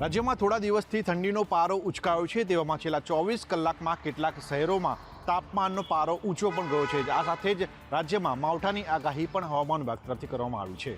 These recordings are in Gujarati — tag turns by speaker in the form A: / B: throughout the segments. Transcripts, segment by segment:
A: રાજ્યમાં થોડા દિવસથી ઠંડીનો પારો ઉચકાયો છે, તેવામાં છેલ્લા 24 કલાકમાં કેટલાક શહેરોમાં તાપમાનનો પારો ઊંચો પણ ગયો છે। આ સાથે જ રાજ્યમાં માવઠાની આગાહી પણ હવામાન વિભાગ તરફથી કરવામાં આવી છે।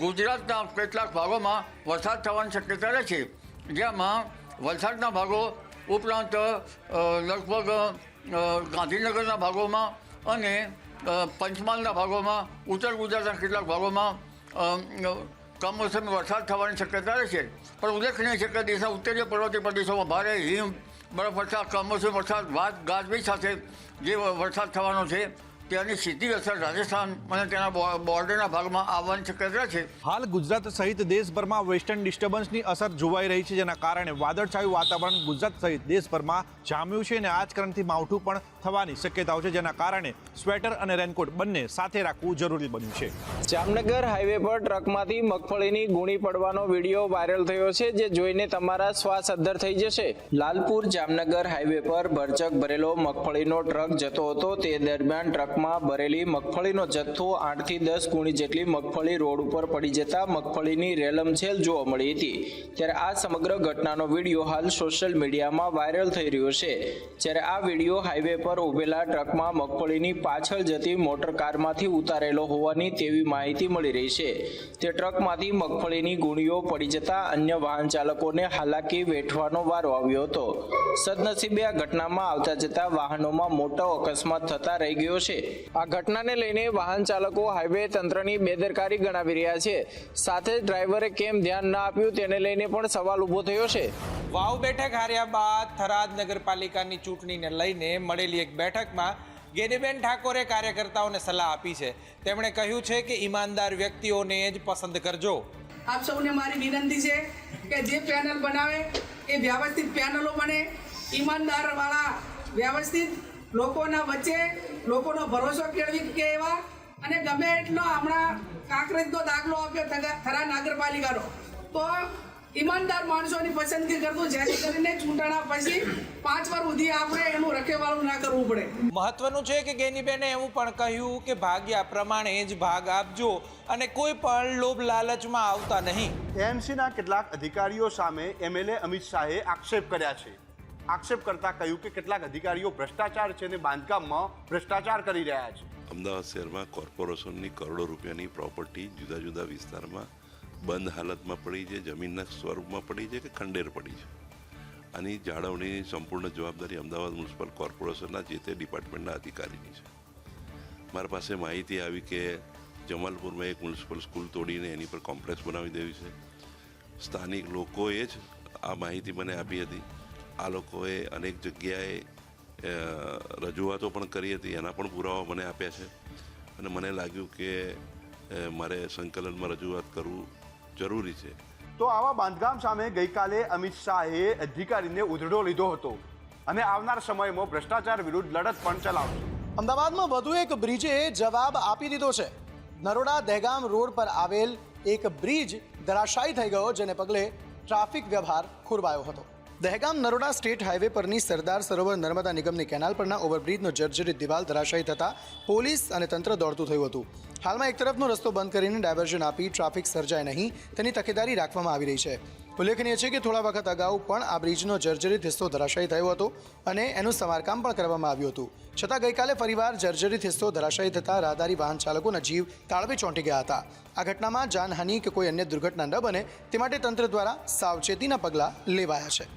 B: ગુજરાતના કેટલાક ભાગોમાં વરસાદ થવાની શક્યતા રહે છે, જેમાં વલસાડના ભાગો ઉપરાંત લગભગ ગાંધીનગરના ભાગોમાં અને પંચમહાલના ભાગોમાં, ઉત્તર ગુજરાતના કેટલાક ભાગોમાં કમોસમી વરસાદ થવાની શક્યતા રહે છે। પણ ઉલ્લેખનીય છે કે દેશના ઉત્તરીય પર્વતીય પ્રદેશોમાં ભારે હિમ, બરફવર્ષા, કમોસમી વરસાદ, ગાજવીજ સાથે જે વરસાદ થવાનો છે તેની સીધી અસર રાજસ્થાન અને તેના બોર્ડરના ભાગમાં આવવાની શક્યતા છે।
A: હાલ ગુજરાત સહિત દેશભરમાં વેસ્ટર્ન ડિસ્ટર્બન્સની અસર જોવાઈ રહી છે, જેના કારણે વાદળછાયું વાતાવરણ ગુજરાત સહિત દેશભરમાં જામ્યું છે અને આ જ કારણથી માવઠું પણ થવાની શક્યતાઓ છે, જેના કારણે સ્વેટર અને રેનકોટ બંને સાથે રાખવું જરૂરી બન્યું છે।
C: જામનગર હાઈવે પર ટ્રકમાંથી મગફળીની ગુણી પડવાનો વિડીયો વાયરલ થયો છે, જે જોઈને તમારા શ્વાસ અદ્ધર થઈ જશે। લાલપુર જામનગર હાઈવે પર ભરચક ભરેલો મગફળીનો ટ્રક જતો હતો, તે દરમિયાન ટ્રકમાં ભરેલી મગફળીનો જથ્થો 8 થી 10 ગુણી જેટલી મગફળી રોડ ઉપર પડી જતા મગફળીની રેલમછેલ જોવા મળી હતી। ત્યારે આ સમગ્ર ઘટનાનો વિડીયો હાલ સોશિયલ મીડિયામાં વાયરલ થઈ રહ્યો છે। જ્યારે આ વિડીયો હાઈવે પર ઉભેલા ટ્રકમાં મગફળીની પાછળ જતી મોટર કારમાંથી ઉતારેલો હોવાની તેવી માહિતી મળી રહી છે। તે ટ્રકમાંથી મગફળીની ગુણીઓ પડી જતા અન્ય વાહન ચાલકોને હાલાકી વેઠવાનો વારો આવ્યો હતો। સદનસીબે આ ઘટનામાં આવતા જતા વાહનોમાં મોટો અકસ્માત થતા રહી ગયો છે। આ ઘટનાને લઈને વાહન ચાલકો હાઈવે તંત્રની બેદરકારી ગણાવી રહ્યા છે, સાથે જ ડ્રાઈવરે કેમ ધ્યાન ન આપ્યું તેને લઈને પણ સવાલ ઊભો થયો છે।
D: વાવ બેઠક હાર્યા બાદ થરાદ નગરપાલિકાની ચૂંટણીને લઈને મળેલી એક બેઠકમાં ગેનીબેન ઠાકોરે કાર્યકર્તાઓને સલાહ આપી છે। તેમણે કહ્યું છે કે ઈમાનદાર વ્યક્તિઓને જ પસંદ કરજો।
E: આપ સૌને મારી વિનંતી છે કે જે પેનલ બનાવે એ વ્યવસ્થિત પેનલો બને, ઈમાનદારવાળા, વ્યવસ્થિત લોકોના વચ્ચે લોકોનો ભરોસો કેળવી કે એવા, અને ગમે એટલો હમણાં કાંકરેજનો દાખલો આપ્યો થરાદ નગરપાલિકાનો, તો ઈમાનદાર માણસોની પસંદગી કરતું, જેથી કરીને ચૂંટણા પછી 5 વાર સુધી આપણે એનું રખેવાળું ના કરવું પડે।
D: મહત્વનું છે કે ગેનીબેને એવું પણ કહ્યું કે ભાગ્યા પ્રમાણે જ ભાગ આપજો અને કોઈ પણ લોભ લાલચમાં આવતા નહીં।
F: એએમસીના કેટલાક અધિકારીઓ સામે એમએલએ અમિત શાહે આક્ષેપ કર્યા છે। આક્ષેપ કરતા કહ્યું કે કેટલાક અધિકારીઓ ભ્રષ્ટાચાર છે અને બાંધકામમાં ભ્રષ્ટાચાર કરી રહ્યા છે।
G: અમદાવાદ શહેરમાં કોર્પોરેશનની કરોડો રૂપિયાની પ્રોપર્ટી જુદા જુદા વિસ્તારમાં બંધ હાલતમાં પડી છે, જમીનના સ્વરૂપમાં પડી છે કે ખંડેર પડી છે। આની જાળવણીની સંપૂર્ણ જવાબદારી અમદાવાદ મ્યુનિસિપલ કોર્પોરેશનના જે તે ડિપાર્ટમેન્ટના અધિકારીની છે। મારી પાસે માહિતી આવી કે જમાલપુરમાં એક મ્યુનિસિપલ સ્કૂલ તોડીને એની પર કોમ્પ્લેક્સ બનાવી દેવી છે। સ્થાનિક લોકોએ જ આ માહિતી મને આપી હતી। આ લોકોએ અનેક જગ્યાએ રજૂઆતો પણ કરી હતી, એના પણ પુરાવા મને આપ્યા છે અને મને લાગ્યું કે મારે સંકલનમાં રજૂઆત કરવું જરૂરી છે।
F: તો આવા બાંધકામ સામે ગઈકાલે અમિત શાહે અધિકારીને ઉધડો લીધો હતો અને આવનાર સમયમાં ભ્રષ્ટાચાર વિરુદ્ધ લડત પણ ચલાવશે।
H: અમદાવાદમાં વધુ એક બ્રિજે જવાબ આપી દીધો છે। નરોડા દહેગામ રોડ પર આવેલ એક બ્રિજ ધરાશાયી થઈ ગયો, જેને પગલે ટ્રાફિક વ્યવહાર ખોરવાયો હતો। દહેગામ નરોડા સ્ટેટ હાઈવે પરની સરદાર સરોવર નર્મદા નિગમની કેનાલ પરના ઓવરબ્રિજનો જર્જરિત દિવાલ ધરાશાયી થતાં પોલીસ અને તંત્ર દોડતું થયું હતું। હાલમાં એક તરફનો રસ્તો બંધ કરીને ડાયવર્ઝન આપી ટ્રાફિક સર્જાય નહીં તેની તકેદારી રાખવામાં આવી રહી છે। ઉલ્લેખનીય છે કે થોડા વખત અગાઉ પણ આ બ્રિજનો જર્જરિત હિસ્સો ધરાશાયી થયો હતો અને એનું સમારકામ પણ કરવામાં આવ્યું હતું, છતાં ગઈકાલે ફરીવાર જર્જરિત હિસ્સો ધરાશાયી થતાં રાહદારી વાહન ચાલકોના જીવ તાળવે ચોંટી ગયા હતા। આ ઘટનામાં જાનહાનિ કે કોઈ અન્ય દુર્ઘટના ન બને તે માટે તંત્ર દ્વારા સાવચેતીના પગલાં લેવાયા છે।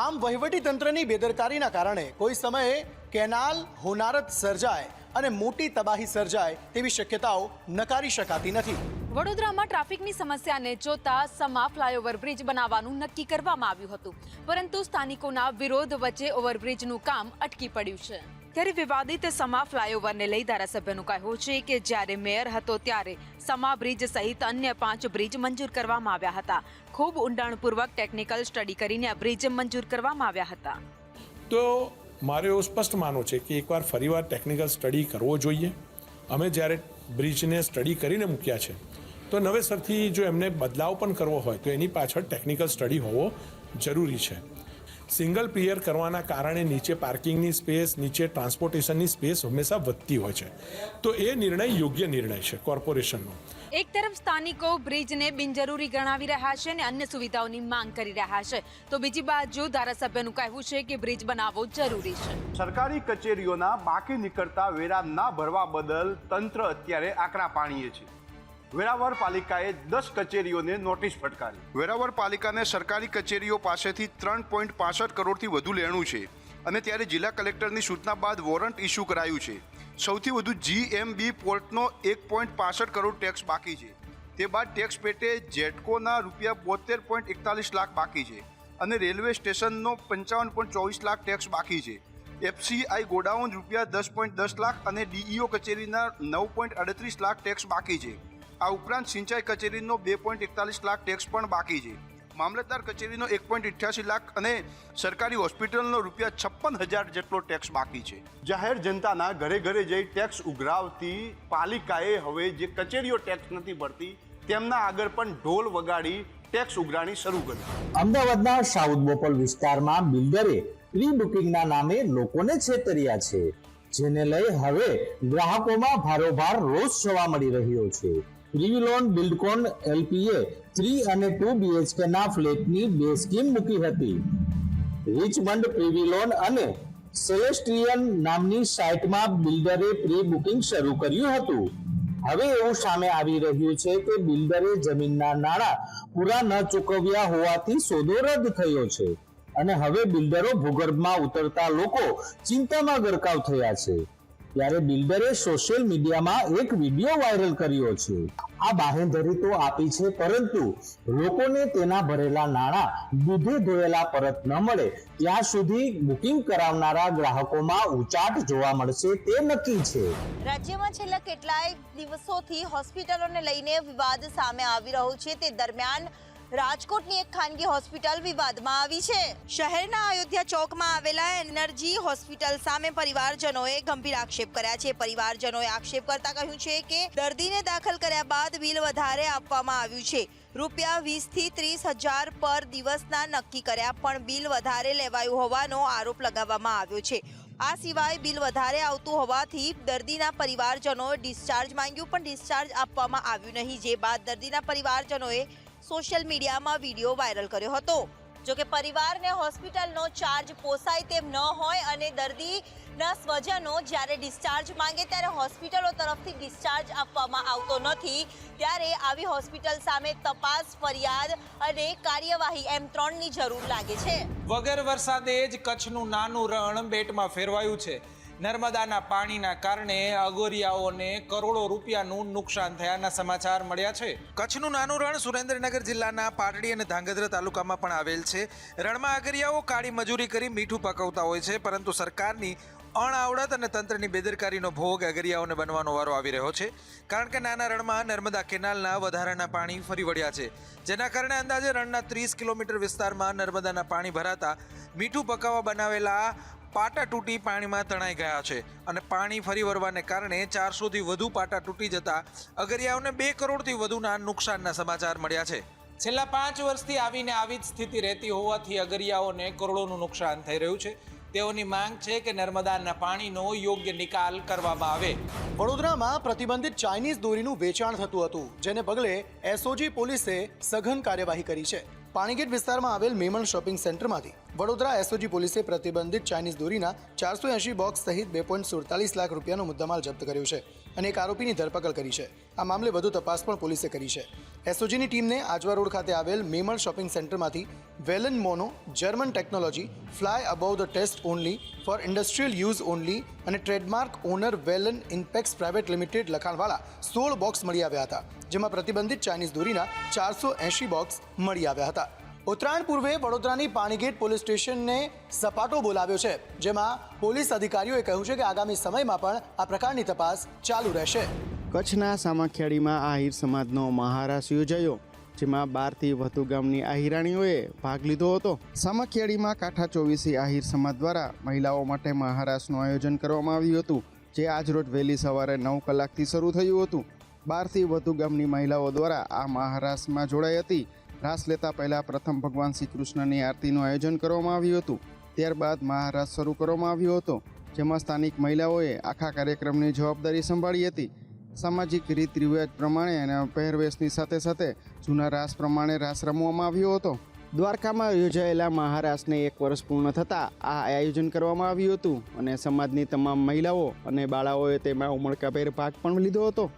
H: આમ વહીવટી તંત્રની બેદરકારીના કારણે કોઈ સમયે કેનાલ હોનારત સર્જાય અને મોટી તબાહી સર્જાય તેવી શક્યતાઓ નકારી શકાતી નથી।
I: વડોદરામાં ટ્રાફિકની સમસ્યાને જોતા સમા ફ્લાયઓવર બ્રિજ બનાવવાનું નક્કી કરવામાં આવ્યું હતું, પરંતુ સ્થાનિકોના વિરોધ વચ્ચે ઓવરબ્રિજનું કામ અટકી પડ્યું છે। ત્યારે વિવાદિત સમા ફ્લાયઓવરને લઈ ધારાસભ્યનું કહેવું છે કે જ્યારે મેયર હતો ત્યારે સમા બ્રિજ સહિત અન્ય 5 બ્રિજ મંજૂર કરવામાં આવ્યા હતા। ખૂબ ઊંડાણપૂર્વક ટેકનિકલ સ્ટડી કરીને આ બ્રિજ મંજૂર કરવામાં આવ્યા હતા।
J: તો મારે એવું સ્પષ્ટ માનવું છે કે એકવાર ફરીવાર ટેકનિકલ સ્ટડી કરવો જોઈએ। અમે જ્યારે બ્રિજને સ્ટડી કરીને મૂક્યા છે તો નવેસરથી જો એમને બદલાવ પણ કરવો હોય તો એની પાછળ ટેકનિકલ સ્ટડી હોવો જરૂરી છે। સિંગલ પિયર કરવાના કારણે નીચે પાર્કિંગની સ્પેસ, નીચે ટ્રાન્સપોર્ટેશનની સ્પેસ હંમેશા વધતી હોય છે. તો એ નિર્ણય યોગ્ય નિર્ણય છે કોર્પોરેશનનો.
I: એક તરફ સ્થાનિકો બ્રિજને બિનજરૂરી ગણાવી રહ્યા છે અને અન્ય સુવિધાઓની માંગ કરી રહ્યા છે, તો બીજી બાજુ ધારાસભ્યનું કહેવું છે કે બ્રિજ બનાવવો જરૂરી છે.
F: સરકારી કચેરીઓના બાકી નીકળતા વેરા ના ભરવા બદલ તંત્ર અત્યારે આકરા પાણીએ છે. વેરાવળ પાલિકાએ 10 કચેરીઓને નોટિસ ફટકારી. વેરાવળ પાલિકાને સરકારી કચેરીઓ પાસેથી 3.65 કરોડથી વધુ લેણું છે અને ત્યારે જિલ્લા કલેક્ટરની સૂચના બાદ વોરંટ ઇસ્યુ કરાયું છે. સૌથી વધુ GMB પોર્ટનો 1.65 કરોડ ટેક્સ બાકી છે. તે બાદ ટેક્સ પેટે જેટકોના રૂપિયા 72.41 લાખ બાકી છે અને રેલવે સ્ટેશનનો 55.24 લાખ ટેક્સ બાકી છે. FCI ગોડાઉન રૂપિયા 10.10 લાખ અને DEO કચેરીના 9.38 લાખ ટેક્સ બાકી છે. આ ઉપરાંત સિંચાઈ કચેરીનો 2.41 લાખ ટેક્સ પણ બાકી છે. મામલતદાર કચેરીનો 1.88 લાખ અને સરકારી હોસ્પિટલનો રૂપિયા 56,000 જેટલો ટેક્સ બાકી છે. જાહેર જનતાના ઘરે ઘરે જઈ ટેક્સ ઉઘરાવતી પાલિકાએ હવે જે કચેરીઓ ટેક્સ નથી ભરતી તેમના આગળ પણ ઢોલ વગાડી ટેક્સ ઉઘરાણી શરૂ કરી.
K: અમદાવાદના સાઉથ બોપલ વિસ્તારમાં બિલ્ડરે પ્રી બુકિંગના નામે લોકોને છેતર્યા છે, જેને લઈ હવે ગ્રાહકોમાં ભારોભાર રોષ જોવા મળી રહ્યો છે. પ્રિવિલોન બિલ્ડકોન LPએ 3 અને 2 BHK ના ફ્લેટની 2 સ્કીમ મૂકી હતી. રિચમન્ડ પ્રિવિલોન અને સેલેસ્ટ્રિયન નામની સાઇટમાં બિલ્ડરે પ્રી બુકિંગ શરૂ કર્યું હતું. હવે એવું સામે આવી રહ્યું છે કે બિલ્ડરે જમીનના નાણાં પૂરા ન ચૂકવ્યા હોવાથી સોદો રદ થયો છે અને હવે બિલ્ડરો ભૂગર્ભમાં ઉતરતા લોકો ચિંતામાં ગરકાવ થયા છે. ત્યારે બિલ્ડરે સોશિયલ મીડિયામાં એક વિડીયો વાયરલ કર્યો છે. આ બાહેંધરી તો આપી છે, પરંતુ લોકોને તેના ભરેલા નાણાં દૂધે ધોયેલા પરત ન મળે ત્યાં સુધી બુકિંગ કરાવનારા ગ્રાહકોમાં ઉચાટ જોવા મળશે તે નક્કી છે.
L: રાજ્યમાં છેલ્લા કેટલાય દિવસોથી હોસ્પિટલોને લઈને વિવાદ સામે આવી રહ્યો છે. તે દરમિયાન રાજકોટની એક ખાનગી હોસ્પિટલ વિવાદમાં આવી છે. શહેરના અયોધ્યા ચોકમાં આવેલા એનર્જી હોસ્પિટલ સામે પરિવારજનોએ ગંભીર આક્ષેપ કર્યા છે. પરિવારજનોએ આક્ષેપ કરતા કહ્યું છે કે દર્દીને દાખલ કર્યા બાદ બિલ વધારે આપવામાં આવ્યું છે. રૂપિયા 20 થી 30 હજાર પર દિવસના નક્કી કર્યા, પણ બિલ વધારે લેવાયું હોવાનો આરોપ લગાવવામાં આવ્યો છે. આ સિવાય બિલ વધારે આવતું હોવાથી દર્દીના પરિવારજનોએ ડિસ્ચાર્જ માંગ્યું, પણ ડિસ્ચાર્જ આપવામાં આવ્યું નહીં. જે બાદ દર્દીના પરિવારજનોએ સોશિયલ મીડિયામાં વિડીયો વાયરલ કર્યો હતો. જોકે પરિવારને હોસ્પિટલનો ચાર્જ પોસાય તેમ ન હોય અને દર્દીના સ્વજનો જ્યારે ડિસ્ચાર્જ માંગે ત્યારે હોસ્પિટલો તરફથી ડિસ્ચાર્જ આપવામાં આવતો નથી. ત્યારે આવી હોસ્પિટલ સામે તપાસ, ફરિયાદ અને કાર્યવાહી એમ 3ની જરૂર લાગે છે.
D: વગર વરસાદે જ કચ્છનું નાનું રણ બેટમાં ફેરવાયું છે. નર્મદાના પાણીના કારણે અગોરિયાઓને કરોડો રૂપિયાનું નુકસાન થયાના સમાચાર મળ્યા છે. કચ્છનું નાનું રણ સુરેન્દ્રનગર જિલ્લાના પાટડી અને ધાંગધ્રા તાલુકામાં પણ આવેલ છે. રણમાં અગરિયાઓ કાળી મજૂરી કરી મીઠું પકવતા હોય છે, પરંતુ સરકારની અણઆવડત અને તંત્રની બેદરકારીનો ભોગ અગરિયાઓને બનવાનો વારો આવી રહ્યો છે. કારણ કે નાના રણમાં નર્મદા કેનાલના વધારાના પાણી ફરી વળ્યા છે, જેના કારણે અંદાજે રણના 30 કિલોમીટર વિસ્તારમાં નર્મદાના પાણી ભરાતા મીઠું પકાવવા બનાવેલા પાટા તૂટી પાણીમાં તણાઈ ગયા છે અને પાણી ફરી વળવાને કારણે 400થી વધુ પાટા તૂટી જતા અગરિયાઓને 2 કરોડથી વધુના નુકસાનના સમાચાર મળ્યા છે. છેલ્લા 5 વર્ષથી આવીને આવી જ સ્થિતિ રહેતી હોવાથી અગરિયાઓને કરોડોનું નુકસાન થઈ રહ્યું છે. તેઓની માંગ છે કે નર્મદાના પાણીનો યોગ્ય નિકાલ કરવામાં આવે.
H: વડોદરામાં પ્રતિબંધિત ચાઇનીઝ દોરીનું વેચાણ થતું હતું, જેને પગલે SOG પોલીસે સઘન કાર્યવાહી કરી છે. પાણીગેટ વિસ્તારમાં આવેલ મેમણ શોપિંગ સેન્ટરમાંથી વડોદરા SOG પોલીસે પ્રતિબંધિત ચાઇનીઝ દોરીના 480 બોક્સ સહિત 2.47 લાખ રૂપિયાનો મુદ્દામાલ જપ્ત કર્યો છે અને એક આરોપીની ધરપકડ કરી છે. આ મામલે વધુ તપાસ પણ પોલીસે કરી છે. SOGની ટીમને આજવા રોડ ખાતે આવેલ મેમણ શોપિંગ સેન્ટરમાંથી Welan mono, German technology, fly about the test only, for industrial use only અને trademark owner Welan Impex private limited લખાણવાળા 16 બોક્સ મળી આવ્યા હતા, જેમાં પ્રતિબંધિત ચાઇનીઝ દોરીના 480 બોક્સ મળી આવ્યા હતા. ઉત્તરાયણ પૂર્વે વડોદરાની પાણીગેટ પોલીસ સ્ટેશનને સપાટો બોલાવ્યો છે, જેમાં પોલીસ અધિકારીઓએ કહ્યું છે કે આગામી સમયમાં પણ આ પ્રકારની તપાસ ચાલુ રહેશે.
M: કચ્છના સામાખિયાળીમાં આહિર સમાજનો મહારાસ યોજાયો, જેમાં 12થી વધુ ગામની આહિરાણીઓએ ભાગ લીધો હતો. સામાખિયાળીમાં કાંઠા 24 આહિર સમાજ દ્વારા મહિલાઓ માટે મહારાસનું આયોજન કરવામાં આવ્યું હતું, જે આજરોજ વહેલી સવારે 9 કલાકથી શરૂ થયું હતું. 12થી વધુ ગામની મહિલાઓ દ્વારા આ મહારાસમાં જોડાઈ હતી. રાસ લેતા પહેલાં પ્રથમ ભગવાન શ્રી કૃષ્ણની આરતીનું આયોજન કરવામાં આવ્યું હતું. ત્યારબાદ મહારાસ શરૂ કરવામાં આવ્યો હતો, જેમાં સ્થાનિક મહિલાઓએ આખા કાર્યક્રમની જવાબદારી સંભાળી હતી. સામાજિક રીત રિવાજ પ્રમાણે અને પહેરવેશની સાથે સાથે જૂના રાસ પ્રમાણે રાસ રમવામાં આવ્યો હતો. દ્વારકામાં યોજાયેલા મહારાસને 1 વર્ષ પૂર્ણ થતાં આ આયોજન કરવામાં આવ્યું હતું અને સમાજની તમામ મહિલાઓ અને બાળાઓએ તેમાં ઉમળકાભેર ભાગ પણ લીધો હતો.